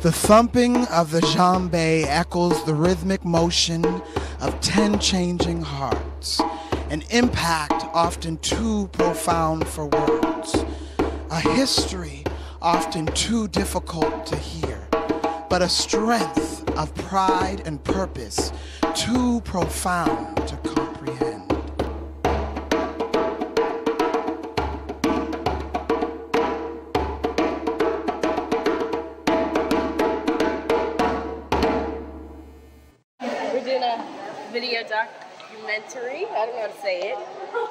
The thumping of the djembe echoes the rhythmic motion of 10 changing hearts, an impact often too profound for words, a history often too difficult to hear, but a strength of pride and purpose too profound to comprehend. Video documentary. I don't know how to say it,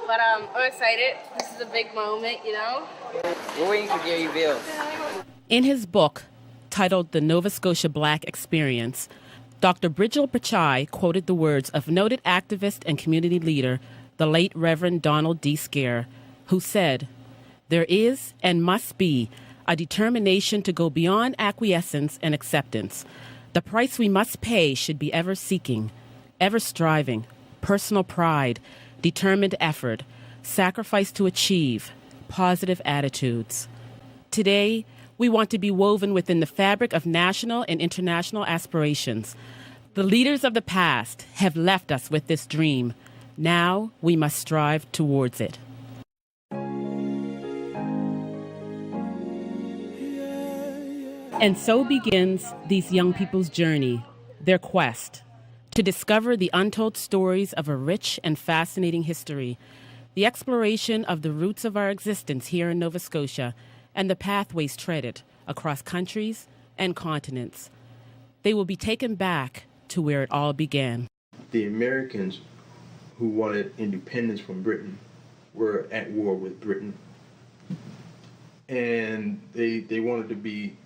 but I'm excited. This is a big moment, you know. We're waiting for Gary Bill. In his book, titled The Nova Scotia Black Experience, Dr. Bridgel Pachai quoted the words of noted activist and community leader, the late Reverend Donald D. Scare, who said, "There is and must be a determination to go beyond acquiescence and acceptance. The price we must pay should be ever seeking, ever striving, personal pride, determined effort, sacrifice to achieve, positive attitudes. Today, we want to be woven within the fabric of national and international aspirations. The leaders of the past have left us with this dream. Now we must strive towards it." And so begins these young people's journey, their quest to discover the untold stories of a rich and fascinating history, the exploration of the roots of our existence here in Nova Scotia, and the pathways treaded across countries and continents. They will be taken back to where it all began. The Americans who wanted independence from Britain were at war with Britain, and they wanted to be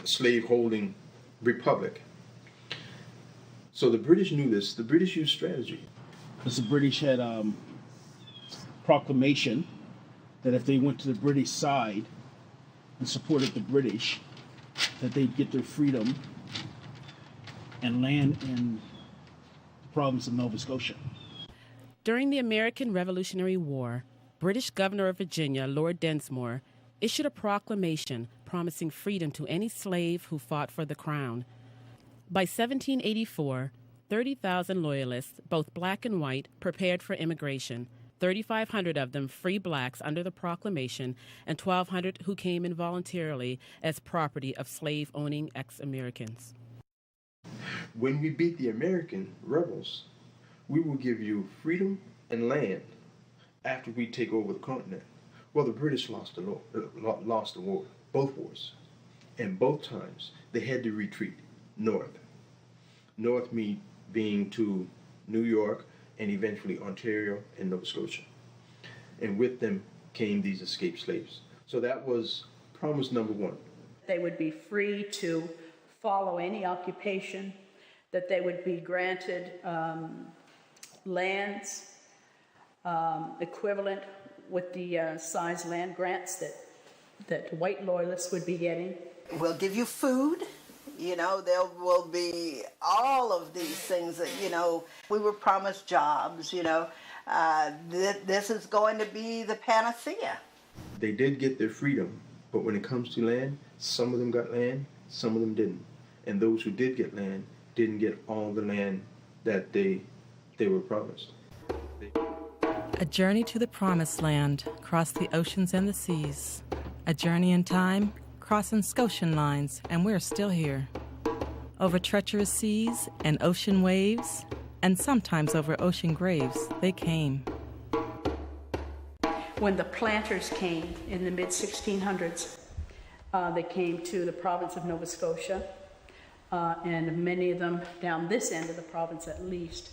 a slave-holding republic. So the British knew this. The British used strategy. Because the British had proclamation that if they went to the British side and supported the British, that they'd get their freedom and land in the province of Nova Scotia. During the American Revolutionary War, British Governor of Virginia, Lord Densmore, issued a proclamation promising freedom to any slave who fought for the crown. By 1784, 30,000 loyalists, both black and white, prepared for immigration, 3,500 of them free blacks under the proclamation, and 1,200 who came in voluntarily as property of slave-owning ex-Americans. When we beat the American rebels, we will give you freedom and land after we take over the continent. Well, the British lost the war, both wars, and both times they had to retreat north. North being to New York and eventually Ontario and Nova Scotia. And with them came these escaped slaves. So that was promise number one. They would be free to follow any occupation, that they would be granted lands equivalent with the size land grants that white loyalists would be getting. We'll give you food. You know, there will be all of these things that, you know, we were promised jobs, you know. This is going to be the panacea. They did get their freedom, but when it comes to land, some of them got land, some of them didn't. And those who did get land didn't get all the land that they were promised. A journey to the promised land, across the oceans and the seas. A journey in time, crossing Scotian lines, and we're still here. Over treacherous seas and ocean waves, and sometimes over ocean graves, they came. When the planters came in the mid-1600s, they came to the province of Nova Scotia, and many of them down this end of the province at least,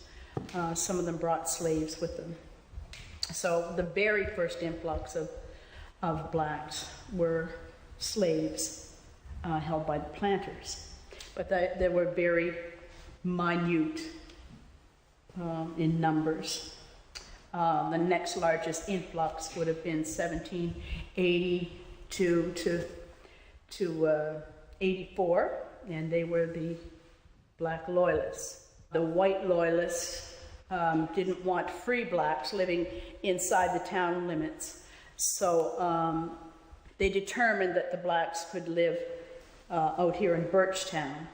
some of them brought slaves with them. So the very first influx of blacks were slaves held by the planters, but they were very minute in numbers. The next largest influx would have been 1782 to 84, and they were the black loyalists. The white loyalists didn't want free blacks living inside the town limits, so they determined that the blacks could live out here in Birchtown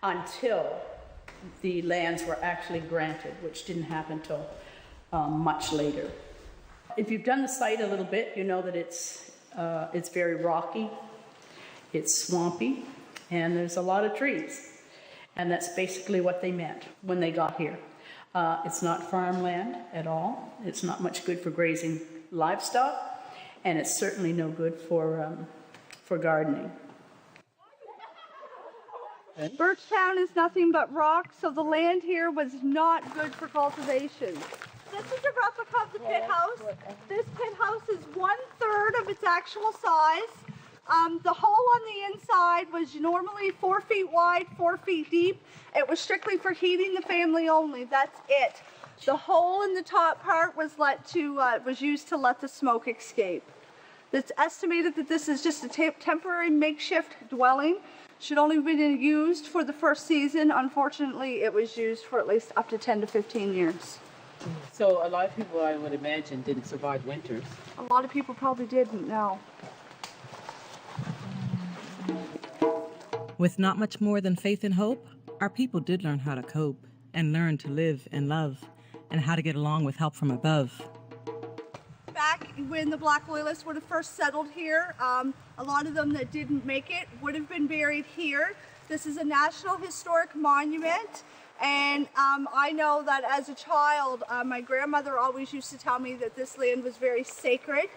until the lands were actually granted, which didn't happen till much later. If you've done the site a little bit, you know that it's very rocky, it's swampy, and there's a lot of trees. And that's basically what they meant when they got here. It's not farmland at all. It's not much good for grazing livestock, and it's certainly no good for gardening. Birchtown is nothing but rock, so the land here was not good for cultivation. This is a replica of the pit house. This pit house is 1/3 of its actual size. The hole on the inside was normally 4 feet wide, 4 feet deep. It was strictly for heating the family only. That's it. The hole in the top part was used to let the smoke escape. It's estimated that this is just a temporary makeshift dwelling. Should only have been used for the first season. Unfortunately, it was used for at least up to 10 to 15 years. So a lot of people, I would imagine, didn't survive winters. A lot of people probably didn't know. With not much more than faith and hope, our people did learn how to cope and learn to live and love and how to get along with help from above. Back when the Black Loyalists would have first settled here, a lot of them that didn't make it would have been buried here. This is a National Historic Monument, and I know that as a child, my grandmother always used to tell me that this land was very sacred,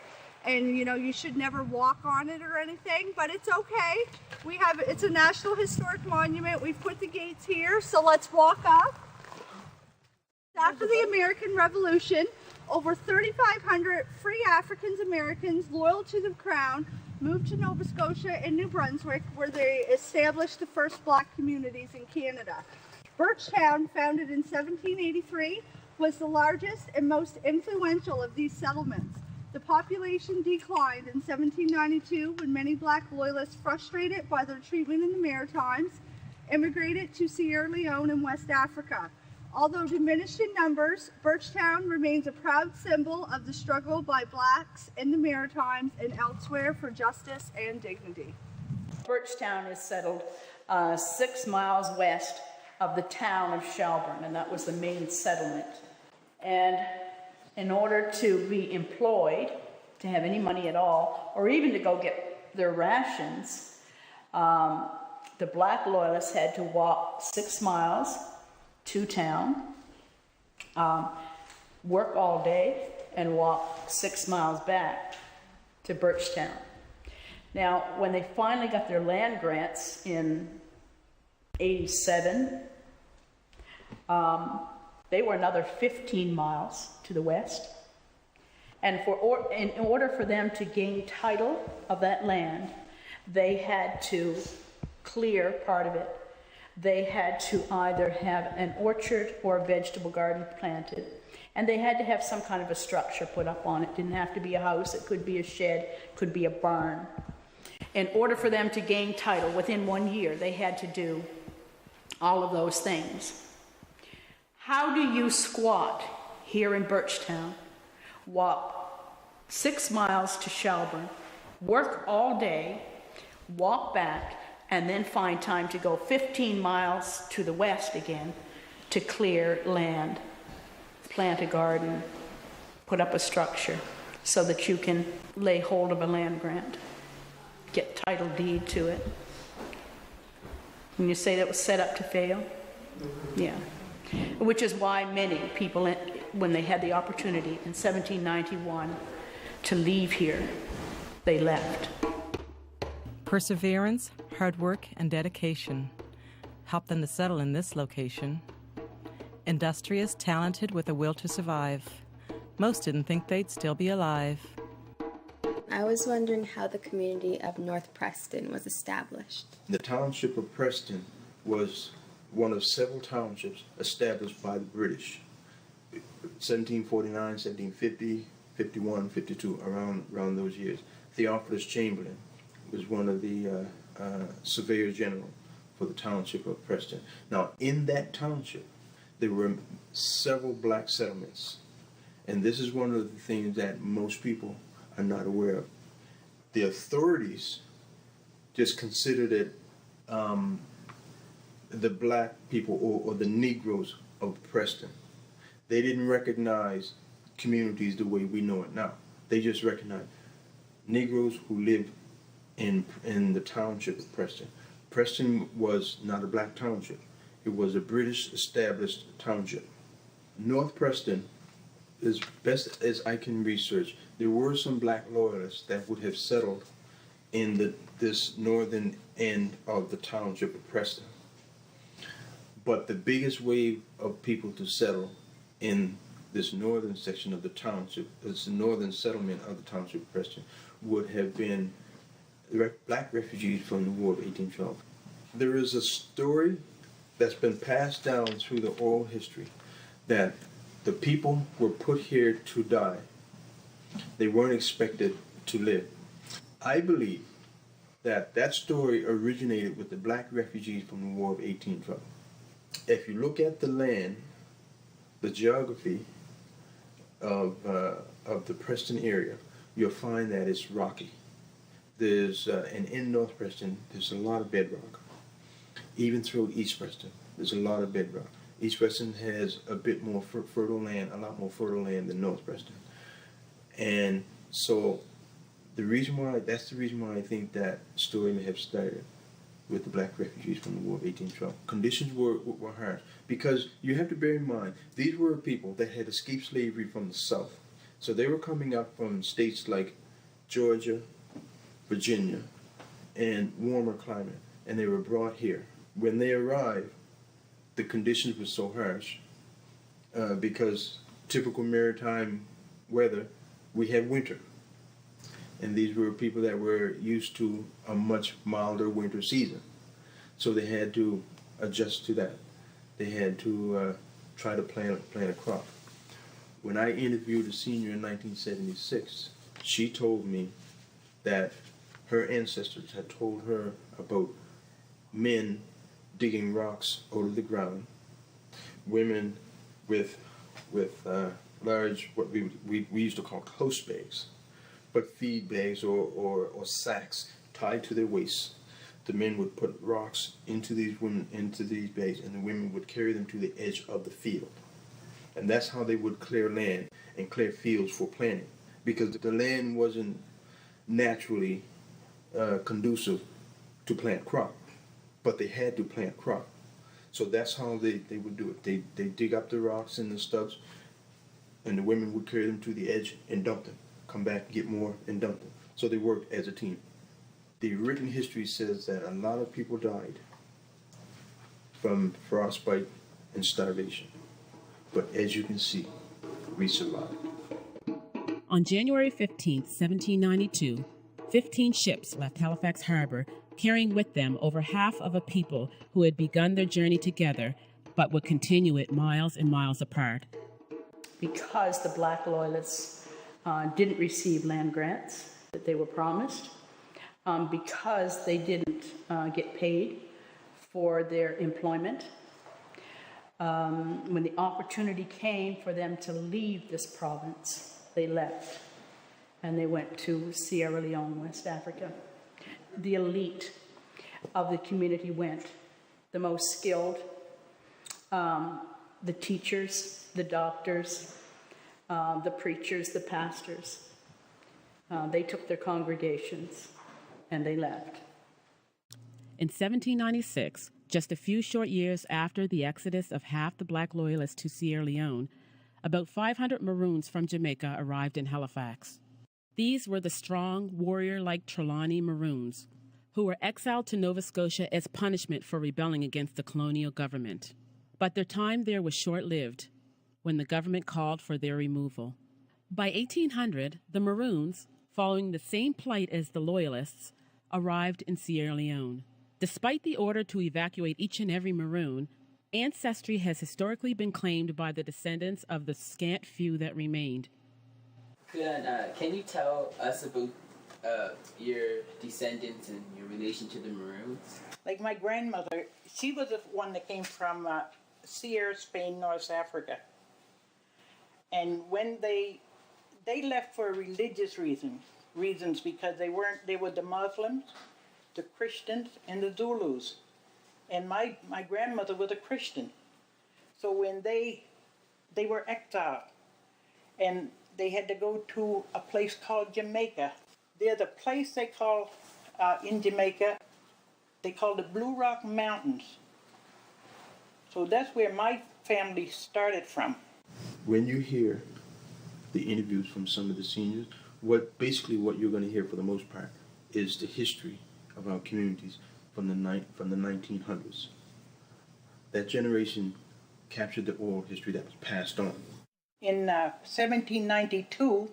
and you should never walk on it or anything, but it's okay. It's a National Historic Monument. We've put the gates here, so let's walk up. After the American Revolution, over 3,500 free African Americans loyal to the Crown moved to Nova Scotia and New Brunswick, where they established the first black communities in Canada. Birchtown, founded in 1783, was the largest and most influential of these settlements. The population declined in 1792 when many black loyalists, frustrated by their treatment in the Maritimes, immigrated to Sierra Leone and West Africa. Although diminished in numbers, Birchtown remains a proud symbol of the struggle by blacks in the Maritimes and elsewhere for justice and dignity. Birchtown is settled 6 miles west of the town of Shelburne, and that was the main settlement. And in order to be employed, to have any money at all, or even to go get their rations, the black loyalists had to walk 6 miles to town, work all day, and walk 6 miles back to Birchtown. Now, when they finally got their land grants in 87, they were another 15 miles to the west. And in order for them to gain title of that land, they had to clear part of it. They had to either have an orchard or a vegetable garden planted, and they had to have some kind of a structure put up on it. It didn't have to be a house, it could be a shed, it could be a barn. In order for them to gain title within 1 year, they had to do all of those things. How do you squat here in Birchtown, walk 6 miles to Shelburne, work all day, walk back, and then find time to go 15 miles to the west again to clear land, plant a garden, put up a structure so that you can lay hold of a land grant, get title deed to it? When you say that was set up to fail? Yeah. Which is why many people, when they had the opportunity in 1791 to leave here, they left. Perseverance, hard work, and dedication helped them to settle in this location. Industrious, talented, with a will to survive. Most didn't think they'd still be alive. I was wondering how the community of North Preston was established. The township of Preston was one of several townships established by the British. 1749, 1750, 51, 52, around those years. Theophilus Chamberlain was one of the surveyor general for the township of Preston. Now, in that township, there were several black settlements, and this is one of the things that most people are not aware of. The authorities just considered it the black people or the Negroes of Preston. They didn't recognize communities the way we know it now. They just recognized Negroes who lived in the township of Preston. Preston was not a black township. It was a British established township. North Preston, as best as I can research, there were some black loyalists that would have settled in this northern end of the township of Preston. But the biggest wave of people to settle in this northern section of the township, this northern settlement of the township of Preston, would have been black refugees from the War of 1812. There is a story that's been passed down through the oral history that the people were put here to die. They weren't expected to live. I believe that story originated with the black refugees from the War of 1812. If you look at the land, the geography of the Preston area, you'll find that it's rocky. There's and in North Preston, there's a lot of bedrock. Even through East Preston, there's a lot of bedrock. East Preston has a bit more fertile land, a lot more fertile land than North Preston. And so that's the reason why I think that story may have started with the black refugees from the War of 1812. Conditions were harsh because you have to bear in mind, these were people that had escaped slavery from the South. So they were coming up from states like Georgia, Virginia, and warmer climate, and they were brought here. When they arrived, the conditions were so harsh because typical maritime weather, we had winter. And these were people that were used to a much milder winter season. So they had to adjust to that. They had to try to plant a crop. When I interviewed a senior in 1976, she told me that her ancestors had told her about men digging rocks out of the ground, women with large, what we used to call close bags, but feed bags or sacks tied to their waists. The men would put rocks into these bags, and the women would carry them to the edge of the field. And that's how they would clear land and clear fields for planting, because the land wasn't naturally conducive to plant crop, but they had to plant crop. So that's how they would do it. They dig up the rocks and the stubs, and the women would carry them to the edge and dump them. Come back, get more, and dump them. So they worked as a team. The written history says that a lot of people died from frostbite and starvation. But as you can see, we survived. On January 15, 1792, 15 ships left Halifax Harbor, carrying with them over half of a people who had begun their journey together, but would continue it miles and miles apart. Because the black loyalists didn't receive land grants that they were promised, because they didn't get paid for their employment. When the opportunity came for them to leave this province, they left, and they went to Sierra Leone, West Africa. The elite of the community went, the most skilled, the teachers, the doctors, the preachers, the pastors. They took their congregations and they left. In 1796, just a few short years after the exodus of half the black loyalists to Sierra Leone, about 500 Maroons from Jamaica arrived in Halifax. These were the strong, warrior-like Trelawney Maroons, who were exiled to Nova Scotia as punishment for rebelling against the colonial government. But their time there was short-lived, when the government called for their removal. By 1800, the Maroons, following the same plight as the Loyalists, arrived in Sierra Leone. Despite the order to evacuate each and every Maroon, ancestry has historically been claimed by the descendants of the scant few that remained. Can you tell us about your descendants and your relation to the Maroons? Like my grandmother, she was the one that came from Sierra, Spain, North Africa. And when they left for religious reasons because they were the Muslims, the Christians and the Zulus. And my grandmother was a Christian. So when they were exiled and they had to go to a place called Jamaica. There's a place they call, in Jamaica, they call the Blue Rock Mountains. So that's where my family started from. When you hear the interviews from some of the seniors, what you're going to hear for the most part is the history of our communities from the 1900s. That generation captured the oral history that was passed on. In 1792,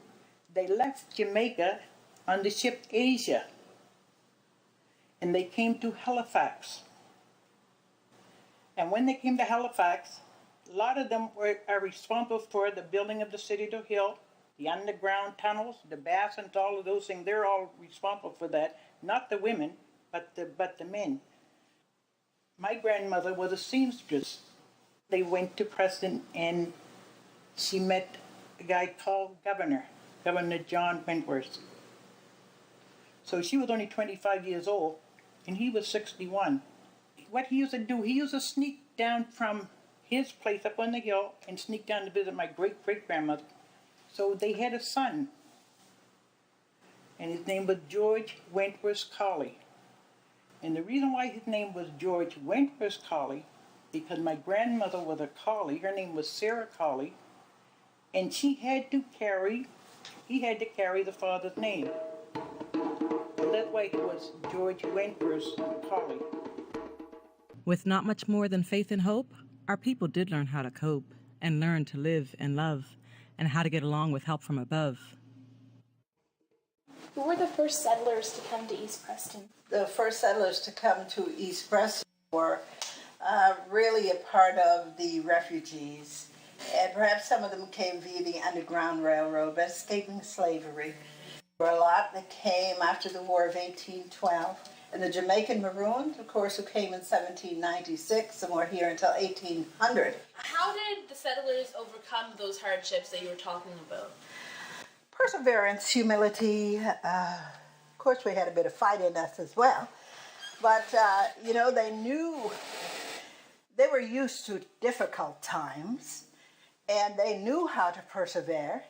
they left Jamaica on the ship Asia, and they came to Halifax. And when they came to Halifax, a lot of them are responsible for the building of the City to Hill, the underground tunnels, the basins, all of those things. They're all responsible for that. Not the women, but the men. My grandmother was a seamstress. They went to Preston, and she met a guy called Governor John Wentworth. So she was only 25 years old, and he was 61. What he used to do, he used to sneak down from his place up on the hill and sneak down to visit my great-great-grandmother. So they had a son, and his name was George Wentworth Colley. And the reason why his name was George Wentworth Colley, because my grandmother was a Colley, her name was Sarah Colley, and he had to carry the father's name. So that's why he was George Wentworth Colley. With not much more than faith and hope, our people did learn how to cope and learn to live and love and how to get along with help from above. Who were the first settlers to come to East Preston? The first settlers to come to East Preston were really a part of the refugees. And perhaps some of them came via the Underground Railroad, but escaping slavery. There were a lot that came after the War of 1812. And the Jamaican Maroons, of course, who came in 1796 and were here until 1800. How did the settlers overcome those hardships that you were talking about? Perseverance, humility. Of course, we had a bit of fight in us as well. But, they knew they were used to difficult times, and they knew how to persevere.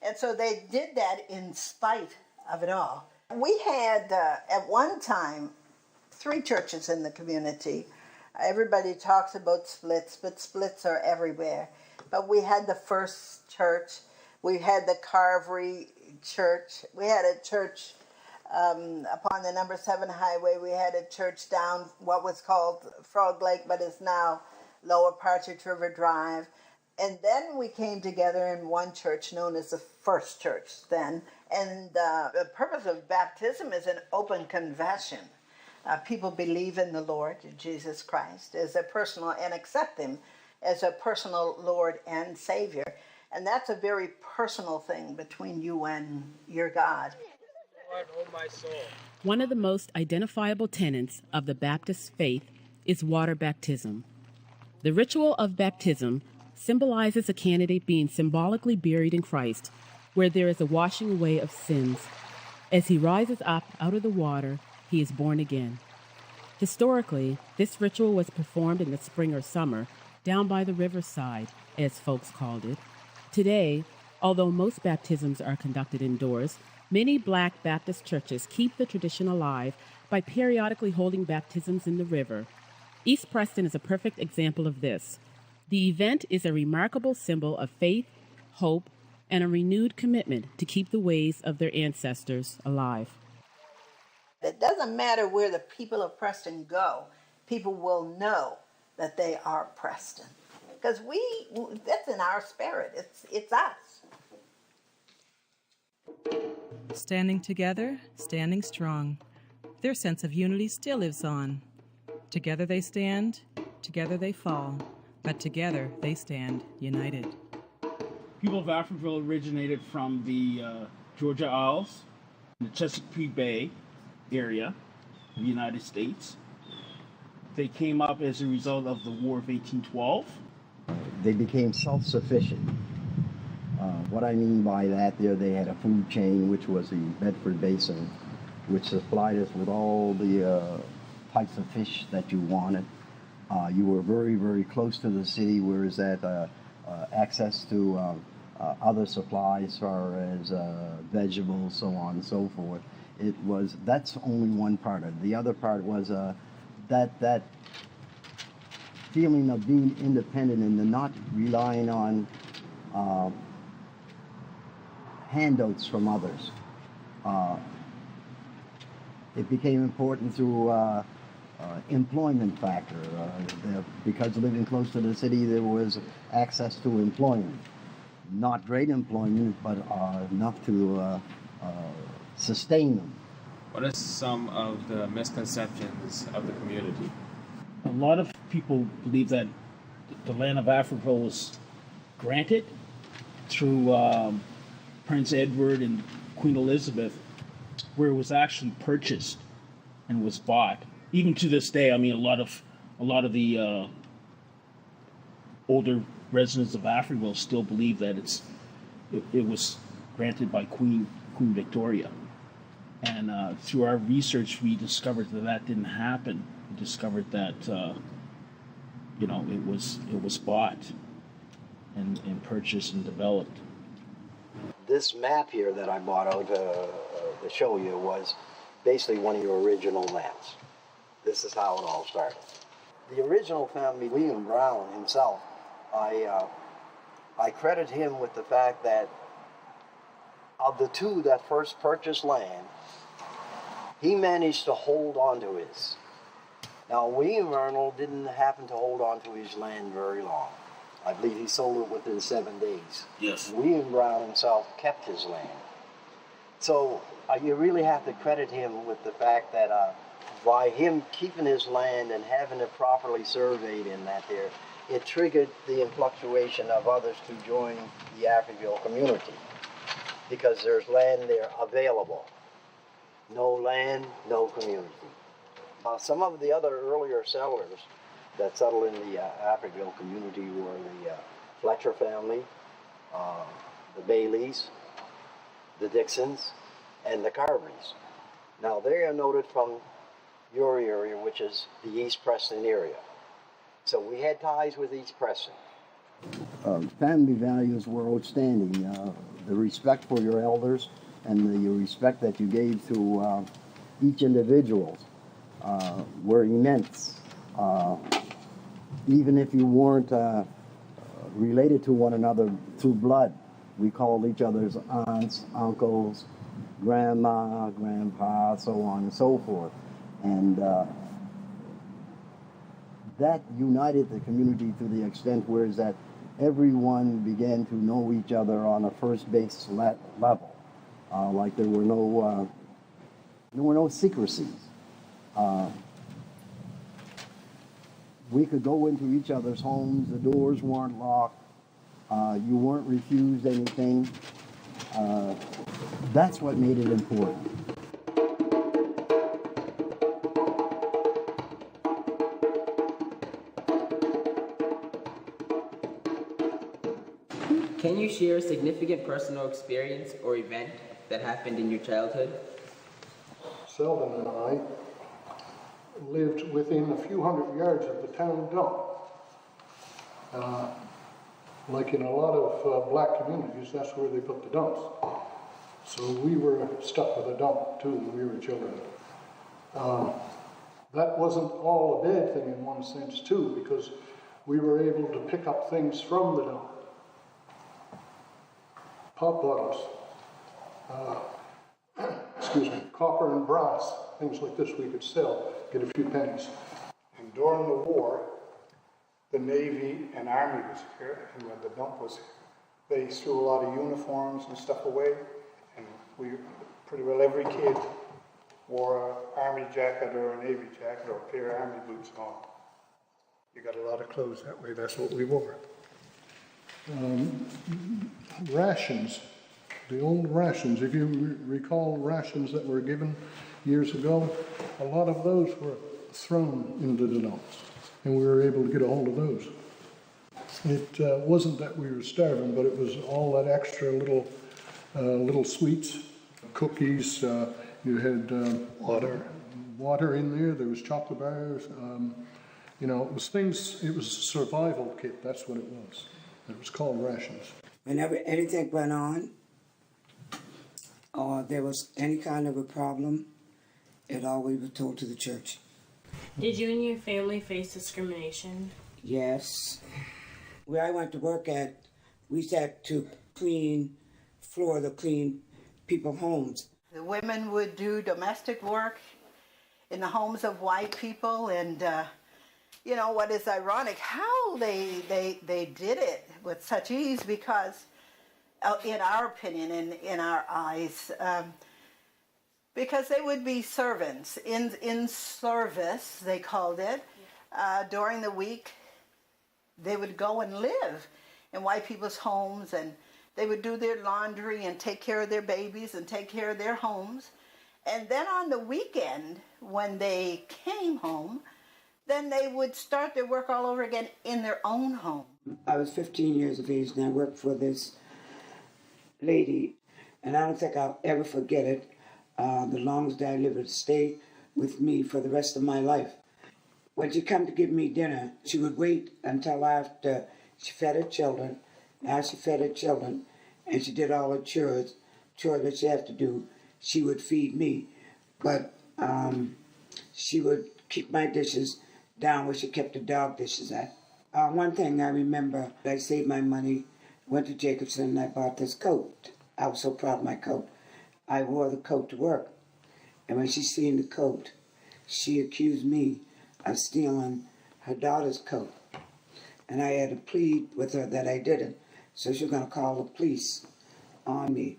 And so they did that in spite of it all. We had, at one time, 3 churches in the community. Everybody talks about splits, but splits are everywhere. But we had the First Church. We had the Carvery Church. We had a church upon the number 7 highway. We had a church down what was called Frog Lake, but is now Lower Partridge River Drive. And then we came together in one church known as the First Church then. And the purpose of baptism is an open confession. People believe in the Lord, Jesus Christ, as a personal, and accept him as a personal Lord and Savior. And that's a very personal thing between you and your God. Lord, oh my soul. One of the most identifiable tenets of the Baptist faith is water baptism. The ritual of baptism symbolizes a candidate being symbolically buried in Christ, where there is a washing away of sins. As he rises up out of the water, he is born again. Historically, this ritual was performed in the spring or summer, down by the riverside, as folks called it. Today, although most baptisms are conducted indoors, many Black Baptist churches keep the tradition alive by periodically holding baptisms in the river. East Preston is a perfect example of this. The event is a remarkable symbol of faith, hope, and a renewed commitment to keep the ways of their ancestors alive. It doesn't matter where the people of Preston go, people will know that they are Preston. Because that's in our spirit. It's us. Standing together, standing strong. Their sense of unity still lives on. Together they stand, together they fall, but together they stand united. People of Africville originated from the Georgia Isles, the Chesapeake Bay area of the United States. They came up as a result of the War of 1812. They became self-sufficient. What I mean by that, they had a food chain, which was the Bedford Basin, which supplied us with all the types of fish that you wanted. You were very, very close to the city, whereas that access to other supplies as far as vegetables, so on and so forth. That's only one part of it. The other part was that feeling of being independent and not relying on handouts from others. It became important through employment factor. Because living close to the city, there was access to employment. Not great employment, but enough to sustain them. What are some of the misconceptions of the community? A lot of people believe that the land of Africville was granted through Prince Edward and Queen Elizabeth, where it was actually purchased and was bought. Even to this day, I mean, a lot of the older residents of Africville still believe that it was granted by Queen Victoria. And through our research, we discovered that didn't happen. We discovered that it was bought and purchased and developed. This map here that I bought out to show you was basically one of your original maps. This is how it all started. The original family, William Brown himself, I credit him with the fact that of the two that first purchased land, he managed to hold on to his. Now, William Arnold didn't happen to hold on to his land very long. I believe he sold it within 7 days. Yes. William Brown himself kept his land. So you really have to credit him with the fact that by him keeping his land and having it properly surveyed in that there, it triggered the influctuation of others to join the Africville community because there's land there available. No land, no community. Some of the other earlier settlers that settled in the Africville community were the Fletcher family, the Baileys, the Dixons, and the Carberys. Now they are noted from your area, which is the East Preston area. So we had ties with East Preston. Family values were outstanding. The respect for your elders and the respect that you gave to each individual were immense. Even if you weren't related to one another through blood, we called each other's aunts, uncles, grandma, grandpa, so on and so forth. And that united the community to the extent where is that everyone began to know each other on a first base level. Like there were no secrecies. We could go into each other's homes. The doors weren't locked. You weren't refused anything. That's what made it important. Can you share a significant personal experience or event that happened in your childhood? Selden and I lived within a few hundred yards of the town dump. Like in a lot of black communities, that's where they put the dumps. So we were stuck with a dump too when we were children. That wasn't all a bad thing in one sense too, because we were able to pick up things from the dump. Pop bottles, copper and brass, things like this we could sell, get a few pennies. And during the war, the Navy and Army was here, and when the dump was here, they threw a lot of uniforms and stuff away, and pretty well every kid wore an Army jacket or a Navy jacket or a pair of Army boots on. You got a lot of clothes that way, that's what we wore. Rations, the old rations, if you recall rations that were given years ago, a lot of those were thrown into the dumps, and we were able to get a hold of those. It wasn't that we were starving, but it was all that extra little sweets, cookies, You had water in there. There was chocolate bars. You know, it was things. It was a survival kit. That's what it was. It was called rations. Whenever anything went on, or there was any kind of a problem, it always was told to the church. Did you and your family face discrimination? Yes. Where I went to work at, we had to clean people's homes. The women would do domestic work in the homes of white people, and you know what is ironic, how they did it with such ease, because in our opinion and in our eyes, because they would be servants in service, they called it. During the week, they would go and live in white people's homes, and they would do their laundry and take care of their babies and take care of their homes. And then on the weekend, when they came home, then they would start their work all over again in their own home. I was 15 years of age and I worked for this lady, and I don't think I'll ever forget it. The longest I lived would stay with me for the rest of my life. When she come to give me dinner, she would wait until after she fed her children. After she fed her children and she did all her chores that she had to do, she would feed me. But she would keep my dishes down where she kept the dog dishes at. One thing I remember, I saved my money, went to Jacobson, and I bought this coat. I was so proud of my coat. I wore the coat to work. And when she seen the coat, she accused me of stealing her daughter's coat. And I had to plead with her that I didn't. So she was going to call the police on me.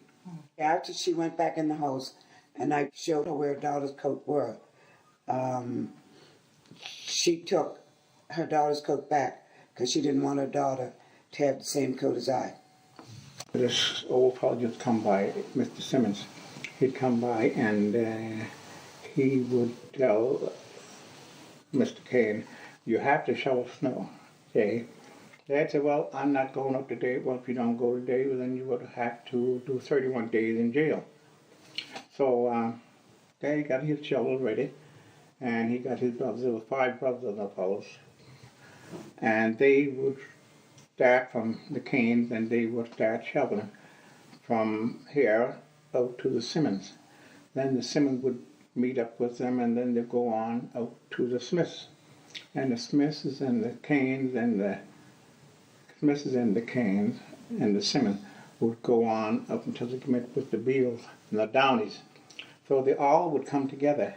After she went back in the house and I showed her where her daughter's coat were, she took her daughter's coat back because she didn't want her daughter to have the same coat as I. This old fellow just come by, Mr. Simmons. He'd come by and he would tell Mr. Kane, you have to shovel snow. Okay. Dad said, well, I'm not going up today. Well, if you don't go today, well, then you would have to do 31 days in jail. So Dad got his shovel ready, and he got his brothers. There were 5 brothers of the fellows. And they would start from the Canes, and they would start shoveling from here out to the Simmons. Then the Simmons would meet up with them, and then they'd go on out to the Smiths. And the Smiths and the Canes and the Smiths and the Canes and the Simmons would go on up until they met with the Beals and the Downies. So they all would come together,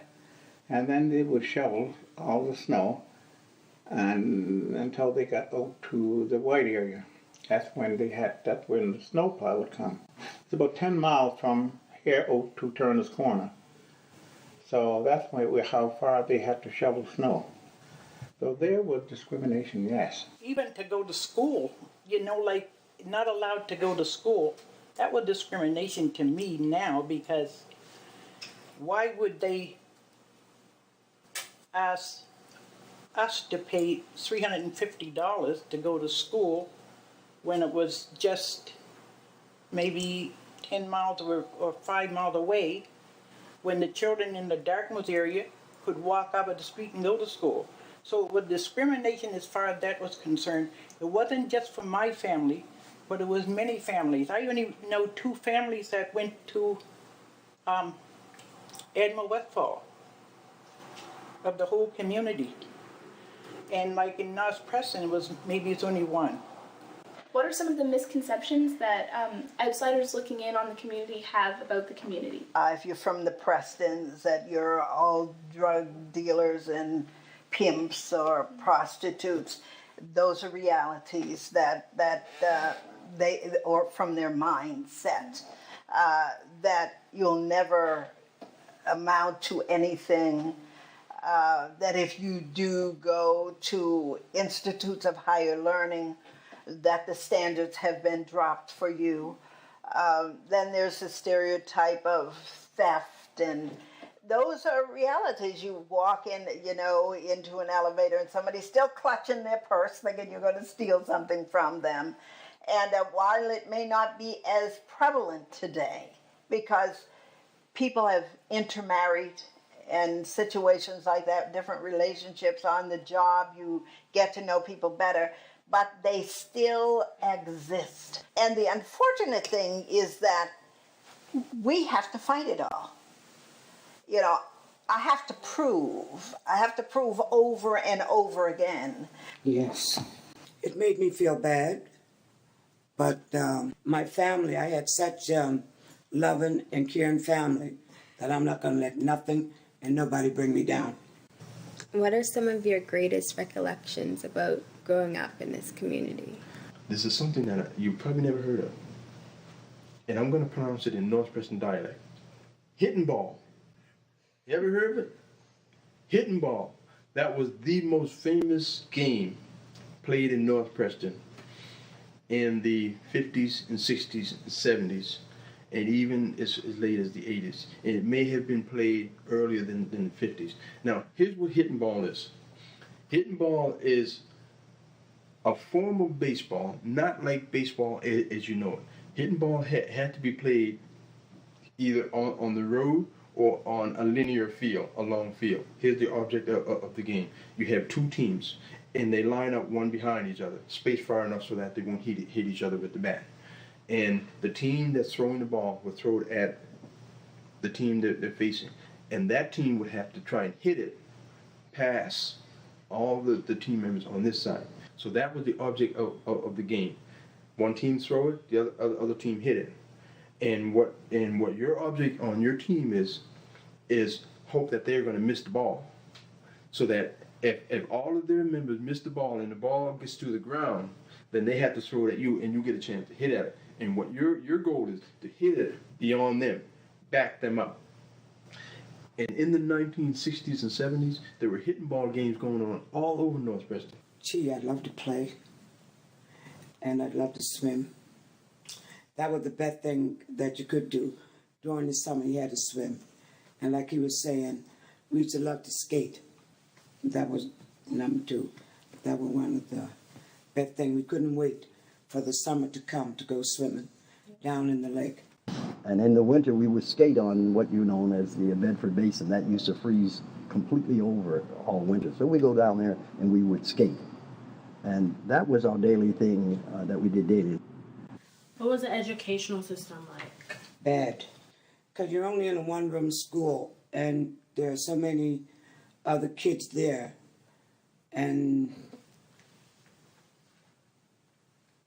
and then they would shovel all the snow and until they got out to the white area. That's when the snowplow would come. It's about 10 miles from here out to Turner's Corner. So that's how far they had to shovel snow. So there was discrimination, yes. Even to go to school, like not allowed to go to school, that was discrimination to me now, because why would they ask us to pay $350 to go to school when it was just maybe 10 miles or 5 miles away, when the children in the Dartmouth area could walk up at the street and go to school? So with discrimination, as far as that was concerned, it wasn't just for my family, but it was many families. I only know 2 families that went to Admiral Westfall of the whole community. And like in North Preston, it's only 1. What are some of the misconceptions that outsiders looking in on the community have about the community? If you're from the Prestons, that you're all drug dealers and pimps or prostitutes, those are realities that they, or from their mindset, that you'll never amount to anything, that if you do go to institutes of higher learning, that the standards have been dropped for you. Then there's a stereotype of theft, and those are realities. You walk in, into an elevator and somebody's still clutching their purse thinking you're going to steal something from them. And while it may not be as prevalent today, because people have intermarried and situations like that, different relationships on the job, you get to know people better, but they still exist. And the unfortunate thing is that we have to fight it all. You know, I have to prove over and over again. Yes. It made me feel bad, but my family, I had such loving and caring family that I'm not going to let nothing and nobody bring me down. What are some of your greatest recollections about growing up in this community? This is something that you probably never heard of. And I'm going to pronounce it in North Preston dialect. Hitting ball. You ever heard of it? Hitting ball. That was the most famous game played in North Preston in the 50s and 60s and 70s, and even as late as the 80s. And it may have been played earlier than the 50s. Now, here's what hitting ball is. Hitting ball is a form of baseball, not like baseball as you know it. Hitting ball had to be played either on the road or on a linear field, a long field. Here's the object of the game. You have two teams, and they line up one behind each other, spaced far enough so that they won't hit each other with the bat. And the team that's throwing the ball will throw it at the team that they're facing. And that team would have to try and hit it past all the team members on this side. So that was the object of the game. One team throw it, the other team hit it. And what your object on your team is hope that they're going to miss the ball. So that if all of their members miss the ball and the ball gets to the ground, then they have to throw it at you and you get a chance to hit at it. And what your goal is to hit it beyond them, back them up. And in the 1960s and 70s, there were hitting ball games going on all over North Preston. Gee, I'd love to play, and I'd love to swim. That was the best thing that you could do. During the summer, you had to swim. And like he was saying, we used to love to skate. That was number two. That was one of the best things. We couldn't wait for the summer to come to go swimming down in the lake. And in the winter, we would skate on what you know as the Bedford Basin. That used to freeze completely over all winter. So we go down there and we would skate. And that was our daily thing that we did daily. What was the educational system like? Bad. Because you're only in a one-room school, and there are so many other kids there. And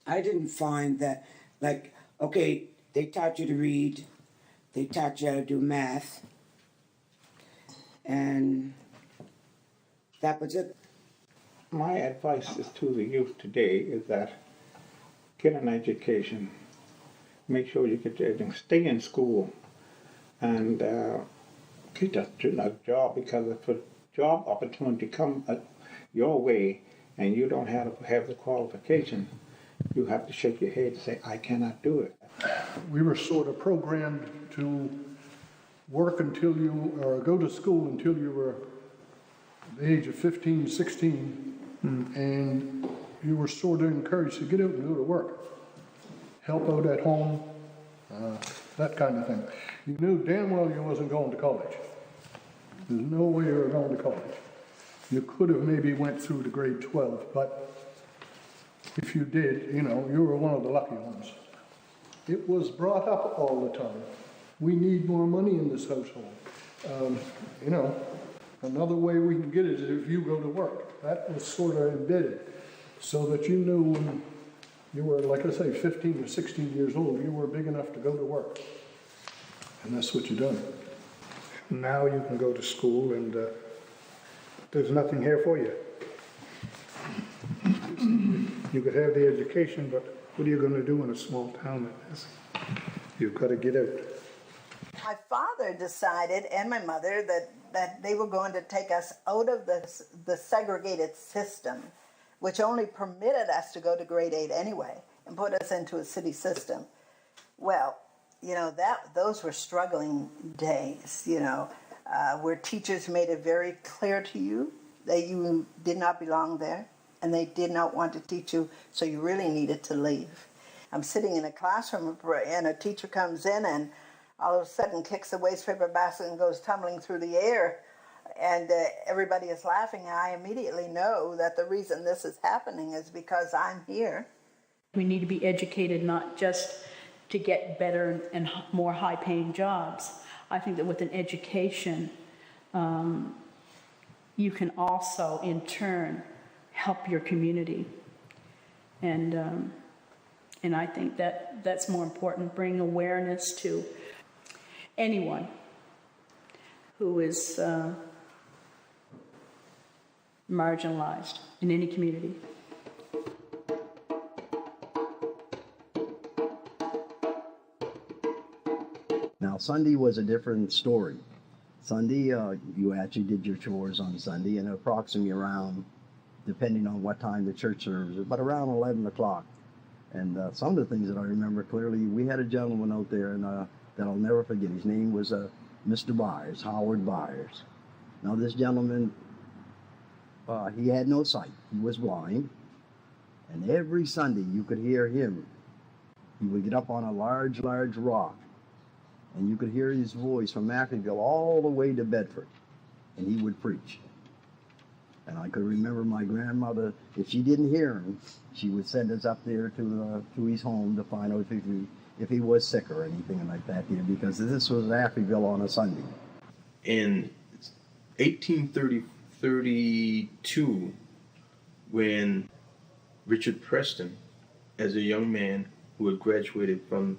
I didn't find that, like, okay, they taught you to read, they taught you how to do math, and that was it. My advice is to the youth today is that get an education, make sure you get your stay in school, and get a job, because if a job opportunity comes your way and you don't have the qualification, you have to shake your head and say, I cannot do it. We were sort of programmed to work until you, or go to school until you were the age of 15, 16, and you were sort of encouraged to get out and go to work. Help out at home, that kind of thing. You knew damn well you wasn't going to college. There's no way you were going to college. You could have maybe went through to grade 12, but if you did, you know, you were one of the lucky ones. It was brought up all the time. We need more money in this household. You know, another way we can get it is if you go to work. That was sort of embedded, so that you knew when you were, like I say, 15 or 16 years old, you were big enough to go to work. And that's what you done. Now you can go to school and there's nothing here for you. You could have the education, but what are you going to do in a small town like this? You've got to get out. My father decided, and my mother, that they were going to take us out of the segregated system, which only permitted us to go to grade 8 anyway, and put us into a city system. Well, you know, those were struggling days, you know, where teachers made it very clear to you that you did not belong there, and they did not want to teach you, so you really needed to leave. I'm sitting in a classroom, and a teacher comes in, and all of a sudden kicks the waste paper basket and goes tumbling through the air, and everybody is laughing. I immediately know that the reason this is happening is because I'm here. We need to be educated not just to get better and more high-paying jobs. I think that with an education, you can also, in turn, help your community. And I think that that's more important, bring awareness to anyone who is marginalized in any community. Now, Sunday was a different story. Sunday, you actually did your chores on Sunday, and approximately around, depending on what time the church serves, but around 11 o'clock. And some of the things that I remember clearly, we had a gentleman out there, and that I'll never forget. His name was Mr. Byers, Howard Byers. Now, this gentleman, he had no sight. He was blind. And every Sunday, you could hear him. He would get up on a large, large rock, and you could hear his voice from Mackleville all the way to Bedford, and he would preach. And I could remember my grandmother, if she didn't hear him, she would send us up there to his home to find out if he was sick or anything like that here, because this was Mackleville on a Sunday. In 1832, when Richard Preston, as a young man who had graduated from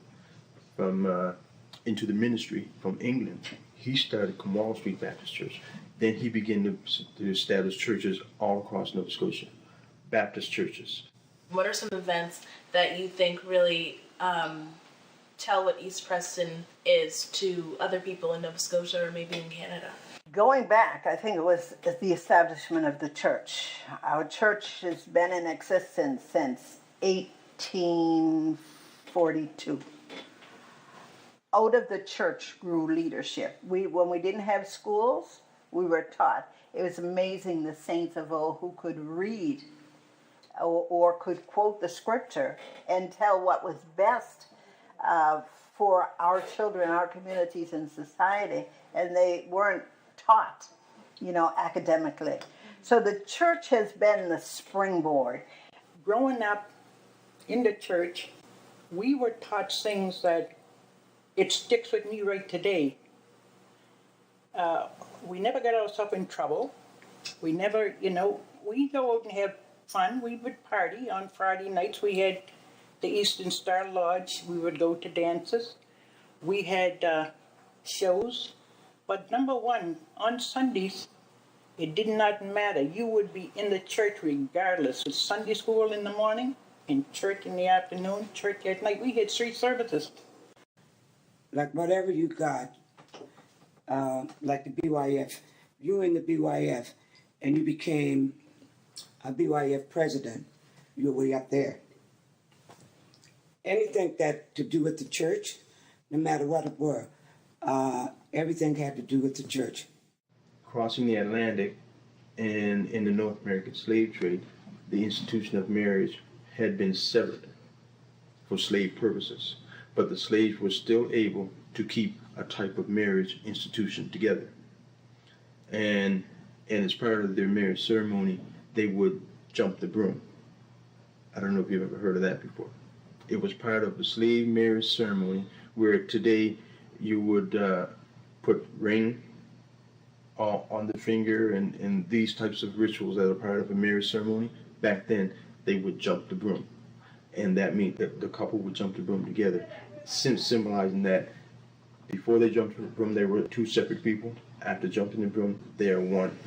into the ministry from England, he started Wall Street Baptist Church. Then he began to establish churches all across Nova Scotia, Baptist churches. What are some events that you think really tell what East Preston is to other people in Nova Scotia or maybe in Canada? Going back, I think it was the establishment of the church. Our church has been in existence since 1842. Out of the church grew leadership. When we didn't have schools, we were taught. It was amazing, the saints of old who could read or could quote the scripture and tell what was best for our children, our communities, and society. And they weren't taught, academically. So the church has been the springboard. Growing up in the church, we were taught things that it sticks with me right today. We never got ourselves in trouble. We never, we go out and have fun. We would party. On Friday nights, we had the Eastern Star Lodge. We would go to dances. We had shows. But number one, on Sundays, it did not matter. You would be in the church regardless. It's Sunday school in the morning, and church in the afternoon, church at night. We had 3 services. Like whatever you got, like the BYF, you were in the BYF, and you became a BYF president, you're way up there. Anything that to do with the church, no matter what it were, everything had to do with the church. Crossing the Atlantic and in the North American slave trade, the institution of marriage had been severed for slave purposes, but the slaves were still able to keep a type of marriage institution together. And as part of their marriage ceremony, they would jump the broom. I don't know if you've ever heard of that before. It was part of the slave marriage ceremony, where today you would put ring on the finger and these types of rituals that are part of a marriage ceremony. Back then, they would jump the broom. And that means that the couple would jump the broom together, symbolizing that before they jumped the broom, they were 2 separate people. After jumping the broom, they are one.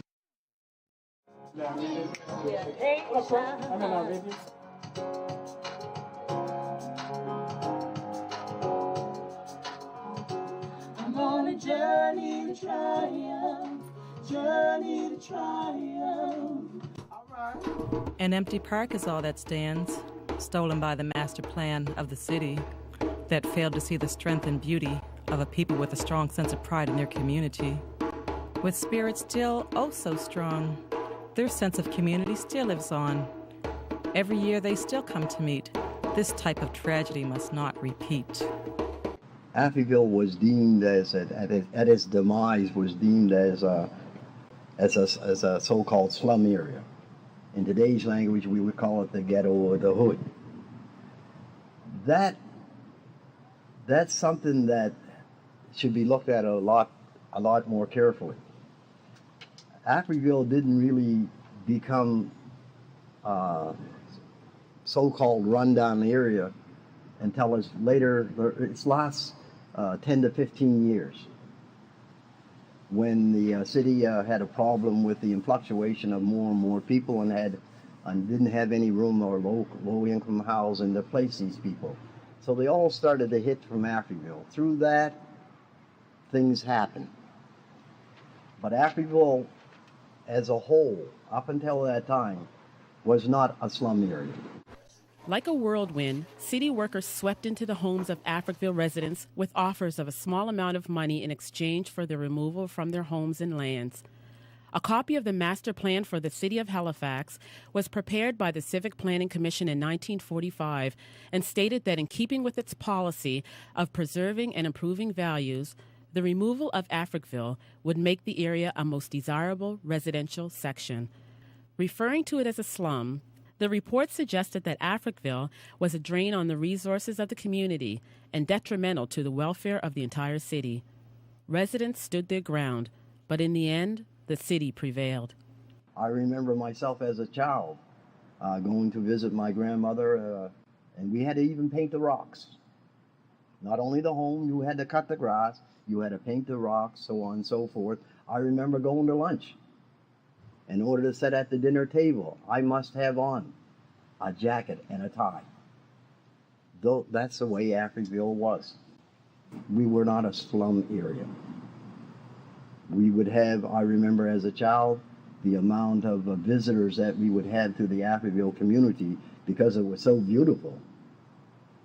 I'm on a journey to triumph, journey to triumph. An empty park is all that stands, stolen by the master plan of the city that failed to see the strength and beauty of a people with a strong sense of pride in their community. With spirits still oh so strong, their sense of community still lives on. Every year they still come to meet. This type of tragedy must not repeat. Afriville was deemed as, at its demise, was deemed as a so-called slum area. In today's language, we would call it the ghetto or the hood. That's something that should be looked at a lot more carefully. Afriville didn't really become so-called rundown area until its last 10 to 15 years, when the city had a problem with the fluctuation of more and more people and didn't have any room or low-income housing to place these people. So they all started to hit from Afriville. Through that, things happened. But Afriville as a whole, up until that time, was not a slum area. Like a whirlwind, city workers swept into the homes of Africville residents with offers of a small amount of money in exchange for their removal from their homes and lands. A copy of the master plan for the city of Halifax was prepared by the Civic Planning Commission in 1945 and stated that in keeping with its policy of preserving and improving values, the removal of Africville would make the area a most desirable residential section. Referring to it as a slum, the report suggested that Africville was a drain on the resources of the community and detrimental to the welfare of the entire city. Residents stood their ground, but in the end, the city prevailed. I remember myself as a child going to visit my grandmother, and we had to even paint the rocks. Not only the home, you had to cut the grass, you had to paint the rocks, so on and so forth. I remember going to lunch. In order to sit at the dinner table, I must have on a jacket and a tie. Though that's the way Africville was. We were not a slum area. We would have, I remember as a child, the amount of visitors that we would have to the Africville community because it was so beautiful.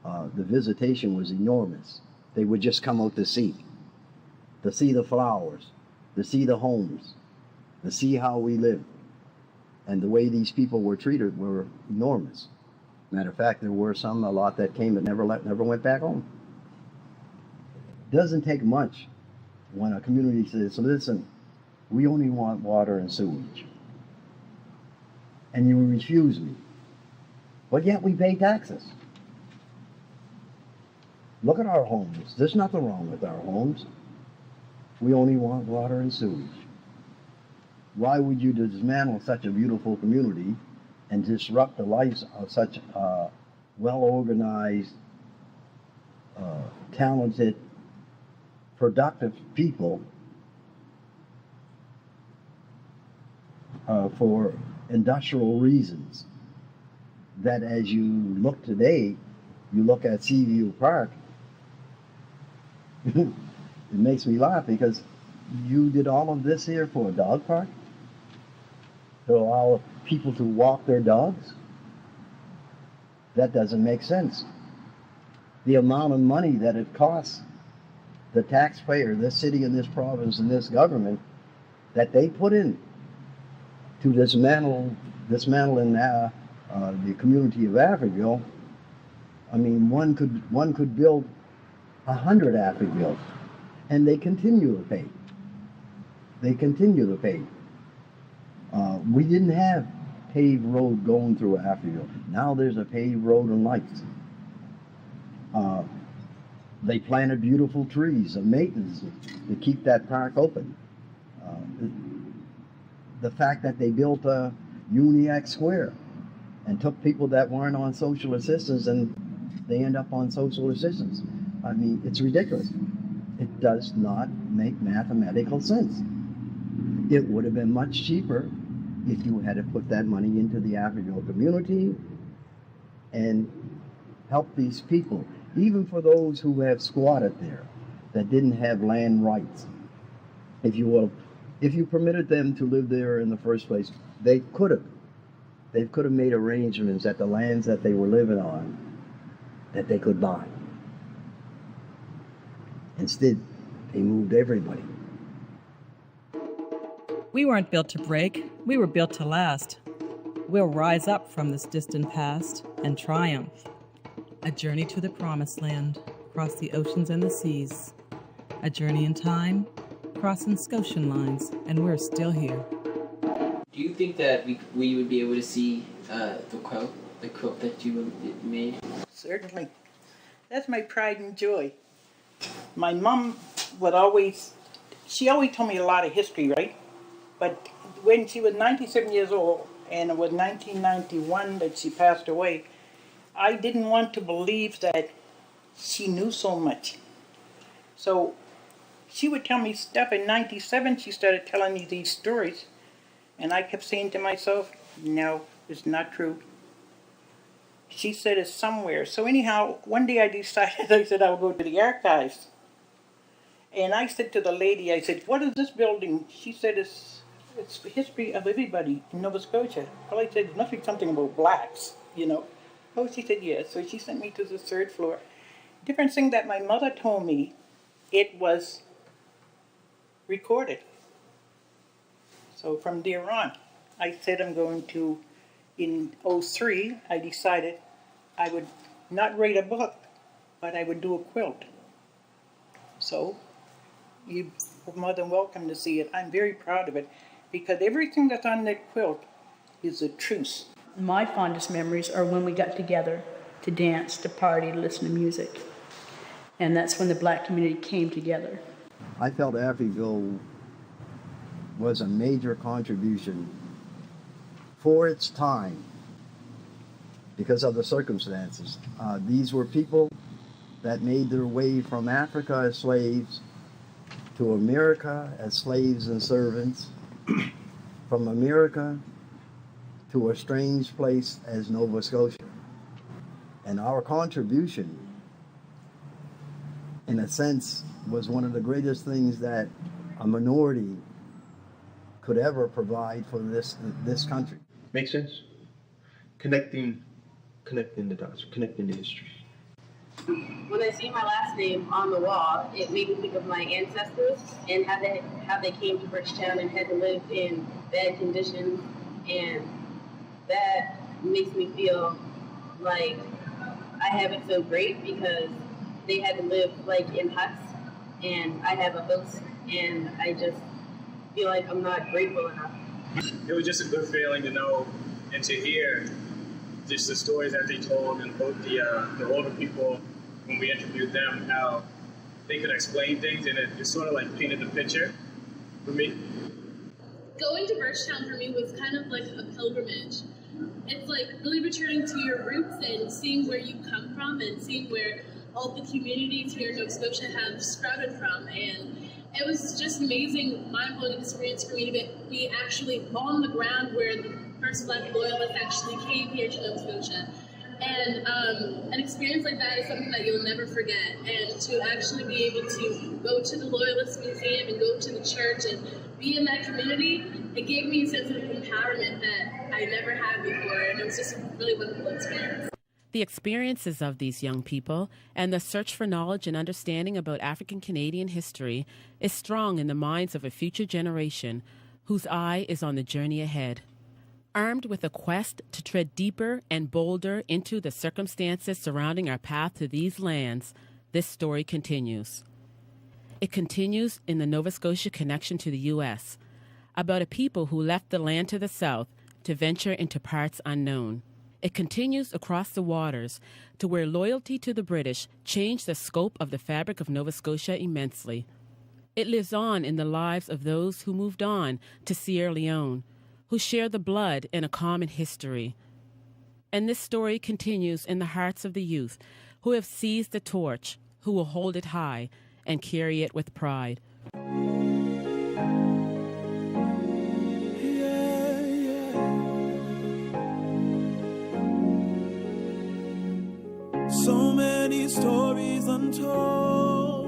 The visitation was enormous. They would just come out to see the flowers, to see the homes, to see how we lived. And the way these people were treated were enormous. Matter of fact, there were a lot that came but never went back home. It doesn't take much when a community says, listen, we only want water and sewage. And you refuse me. But yet we pay taxes. Look at our homes. There's nothing wrong with our homes. We only want water and sewage. Why would you dismantle such a beautiful community and disrupt the lives of such well-organized, talented, productive people for industrial reasons? That as you look today, you look at Seaview Park, it makes me laugh because you did all of this here for a dog park? To allow people to walk their dogs? That doesn't make sense. The amount of money that it costs the taxpayer, this city and this province and this government, that they put in to dismantling the community of Africville. I mean, one could build 100 Africvilles, and they continue to pay. We didn't have paved road going through Africville. Now there's a paved road and lights. They planted beautiful trees and maintenance to keep that park open. The fact that they built a Uniac Square and took people that weren't on social assistance and they end up on social assistance. I mean, it's ridiculous. It does not make mathematical sense. It would have been much cheaper if you had to put that money into the Africville community and help these people, even for those who have squatted there, that didn't have land rights. If you will, if you permitted them to live there in the first place, they could have. They could have made arrangements that the lands that they were living on, that they could buy. Instead, they moved everybody. We weren't built to break, we were built to last. We'll rise up from this distant past and triumph. A journey to the promised land. across the oceans and the seas. A journey in time, crossing Scotian lines, and we're still here. Do you think that we would be able to see the quilt that you made? Certainly. That's my pride and joy. My mom would always told me a lot of history, right? But when she was 97 years old, and it was 1991 that she passed away, I didn't want to believe that she knew so much. So she would tell me stuff. In 97, she started telling me these stories. And I kept saying to myself, no, it's not true. She said it's somewhere. So anyhow, one day I decided, I said I'll go to the archives. And I said to the lady, I said, what is this building? She said, it's the history of everybody in Nova Scotia. Well, I said, it must be something about blacks, you know. Oh, she said, yes. So she sent me to the third floor. Different thing that my mother told me, it was recorded. So from there on, I said I'm going to, in 2003, I decided I would not write a book, but I would do a quilt. So you're more than welcome to see it. I'm very proud of it because everything that's on that quilt is a truth. My fondest memories are when we got together to dance, to party, to listen to music. And that's when the black community came together. I felt Afriville was a major contribution for its time because of the circumstances. These were people that made their way from Africa as slaves to America as slaves and servants, from America to a strange place as Nova Scotia. And our contribution, in a sense, was one of the greatest things that a minority could ever provide for this country. Makes sense? Connecting the dots, connecting the history. When I see my last name on the wall, it made me think of my ancestors and how they came to Bridgetown and had to live in bad conditions, and that makes me feel like I have it so great because they had to live like in huts, and I have a house, and I just feel like I'm not grateful enough. It was just a good feeling to know and to hear just the stories that they told, and both the older people, when we interviewed them, how they could explain things, and it sort of like painted the picture for me. Going to Bridgetown for me was kind of like a pilgrimage. It's like really returning to your roots and seeing where you come from and seeing where all the communities here in Nova Scotia have sprouted from. And it was just amazing, mind-blowing experience for me to be actually on the ground where the first Black loyalists actually came here to Nova Scotia. And an experience like that is something that you'll never forget. And to actually be able to go to the Loyalist Museum and go to the church and be in that community, it gave me a sense of empowerment that I never had before. And it was just a really wonderful experience. The experiences of these young people and the search for knowledge and understanding about African Canadian history is strong in the minds of a future generation whose eye is on the journey ahead. Armed with a quest to tread deeper and bolder into the circumstances surrounding our path to these lands, this story continues. It continues in the Nova Scotia connection to the U.S., about a people who left the land to the south to venture into parts unknown. It continues across the waters to where loyalty to the British changed the scope of the fabric of Nova Scotia immensely. It lives on in the lives of those who moved on to Sierra Leone, who share the blood in a common history. And this story continues in the hearts of the youth who have seized the torch, who will hold it high and carry it with pride. So many stories untold,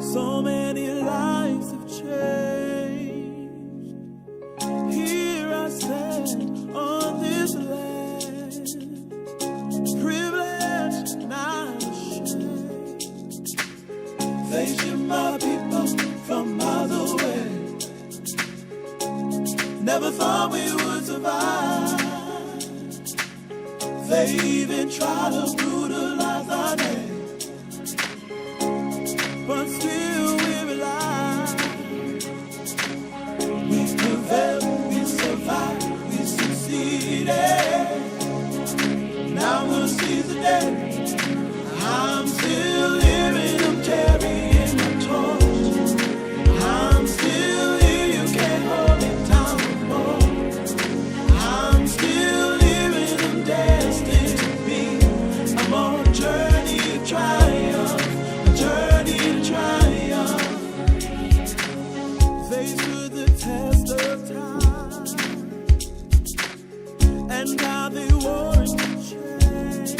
so many lives have changed. Here I stand on this land, privileged, not ashamed, facing my people from miles away. Never thought we would survive. They even try to brutalize our name. but still we're alive. We prevailed, we survived, we succeeded. Now we'll seize the day. I'm still living, I'm carrying my torch. I'm still here, you can't hold me down no more. I'm still living, I'm destined to be. I'm on a journey to triumph, a journey to triumph. Faced with the test of time and how they wore it to change.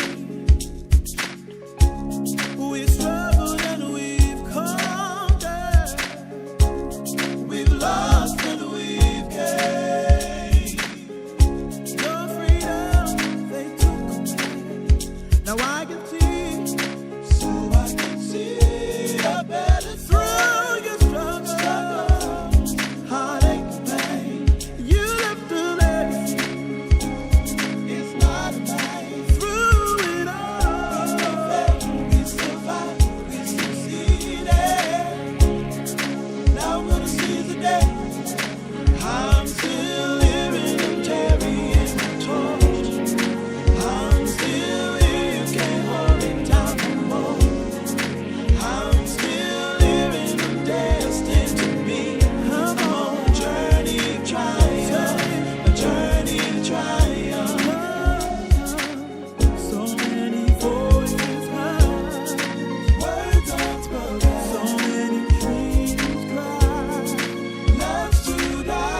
We struggled and we've conquered. We've lost and we've gained. Your freedom they took away. Now I can see, so I can see a better through your struggle, heartache and pain. You left a legacy. It's not a pain. Through it all, we survived, we succeeded. Now I'm gonna seize the day. I'm still living, I'm carrying my torch. I'm still here, you can't hold me down no more. I'm still living, I'm destined to be. I'm on a journey to triumph, a journey to triumph. So many voices heard, words unspoken. So many dreams cried, loves to die.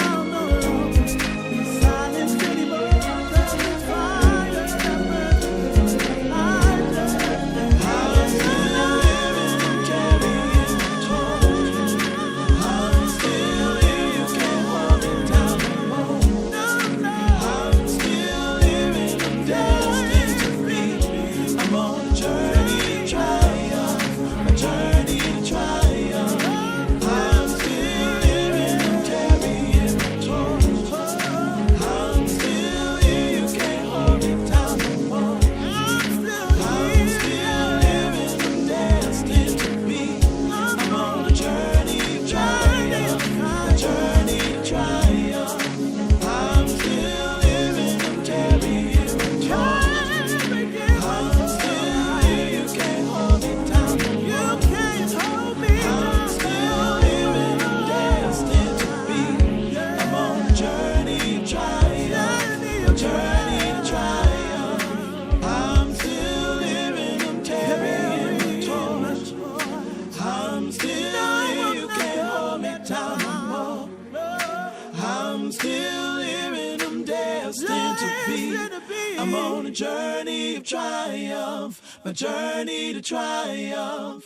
I'm no longer be silent anymore. There's a fire that burns. I'm still living, I'm carrying my torch. I'm still here, you can't hold me down no more. I'm still living, I'm destined to be. I'm on a journey to triumph, a journey to triumph. I'm still living, I'm carrying my torch. I'm still here, you can't hold me down no more. I'm still living, I'm destined to be. I'm on a journey to triumph, a journey to triumph. I'm still living, I'm carrying my torch. I'm still here, you can't hold me down no more. You can't hold me down. I'm still living, I'm destined to be. I'm on a journey to triumph, a journey to triumph. I'm still living, I'm carrying my torch. I'm still here, you can't hold me down no more. I'm still living, I'm destined to be. I'm on a journey of triumph, my journey to triumph.